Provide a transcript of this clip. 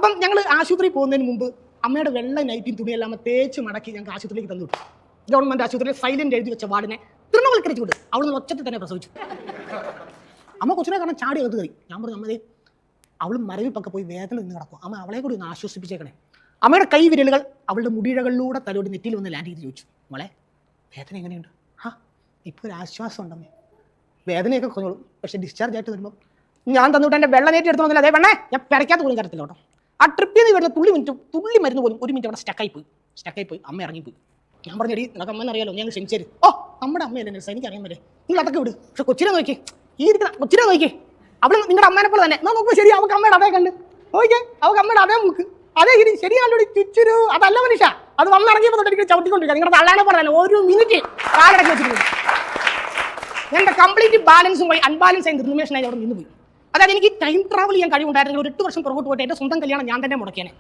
അപ്പം ഞങ്ങൾ ആശുപത്രിയിൽ പോകുന്നതിന് മുമ്പ് അമ്മയുടെ വെള്ള നൈറ്റിയും തുണിയെല്ലാം തേച്ച് മടക്കി ഞങ്ങൾക്ക് ആശുപത്രിയിലേക്ക് തന്നു വിട്ടു. ഗവൺമെന്റ് ആശുപത്രിയിൽ സൈലന്റ് എഴുതി വെച്ച വാർഡിനെ തൃണവൽക്കരിച്ചു വിട്ടു. അവൾ ഒച്ചത്തിൽ തന്നെ പ്രസവിച്ചു. അമ്മ കൊച്ചിനെ കാരണം ചാടി അകത്ത് കയറി. ഞാൻ പറഞ്ഞു അമ്മതേ അവൾ മരവിപ്പൊക്കെ പോയി വേദന നിന്ന് കിടക്കും, അമ്മ അവളെ കൂടി ഒന്ന് ആശ്വസിപ്പിച്ചേക്കണേ. അമ്മയുടെ കൈ വിരലുകൾ അവളുടെ മുടിയിഴകളിലൂടെ തലോടി നെറ്റിയിൽ വന്ന് ലാൻഡ് ചെയ്ത് ചോദിച്ചു, മോളെ വേദന എങ്ങനെയുണ്ട്? ഇപ്പോൾ ഒരു ആശ്വാസം ഉണ്ടമ്മേ, വേദനയൊക്കെ കുറഞ്ഞോളും, പക്ഷേ ഡിസ്ചാർജ് ആയിട്ട് വരുമ്പോൾ ഞാൻ തന്നിട്ട് എൻ്റെ വെള്ള നേറ്റി എടുത്ത് വന്നില്ല. അതേ വേണേ ഞാൻ പിറയ്ക്കാത്ത പോലും തരത്തില്ല കേട്ടോ. ആ ട്രിപ്പിൽ നിന്ന് വരുന്ന തുള്ളി മരുന്ന് പോലും 1 മിനിറ്റ് അവിടെ സ്റ്റക്കായി പോയി. അമ്മ ഇറങ്ങിപ്പോയി. ഞാൻ പറഞ്ഞടി നിനക്ക് അമ്മ അറിയാലോ, ഞാൻ ക്ഷണിച്ചേര്. നമ്മുടെ അമ്മയല്ലേ നഴ്സ്, എനിക്ക് അറിയാൻ പറ്റേ, നിങ്ങൾ അതൊക്കെ വിട്. പക്ഷെ കൊച്ചിനെ നോക്കി, ഈ ഇരിക്കുന്ന കൊച്ചിനെ നോക്കി, അവൾ നിങ്ങളുടെ അമ്മേനെ പോലെ തന്നെ. നോക്കുമ്പോൾ ശരി, അവൾക്ക് അമ്മയുടെ അതേ കണ്ട് നോക്കിയേ, അവൾക്ക് അമ്മയുടെ അതേ മുക്ക് അതേ ഇരി ശരിയാണോ ചുച്ചൊരു. അതല്ല മനുഷ്യ, അത് വന്നിറങ്ങിയപ്പോൾ തൊട്ട് ചവിട്ടിക്കൊണ്ടിരിക്കുക. നിങ്ങളുടെ തള്ളാനെ പോലെ തന്നെ 1 മിനിറ്റ് കാലടക്കി വെച്ചിട്ടുണ്ട്. എൻ്റെ കംപ്ലീറ്റ് ബാലൻസും പോയി, അൺബാലൻസ് ആയി നിർനിമേഷനായി അവിടെ നിന്ന് പോയി. അതായത് എനിക്ക് ടൈം ട്രാവൽ ചെയ്യാൻ കഴിവുണ്ടായിരുന്നെങ്കിൽ ഒരു 8 വർഷം പുറകോട്ട് പോയിട്ട് എൻ്റെ സ്വന്തം കല്യാണം ഞാൻ തന്നെ മുടക്കിയേനെ.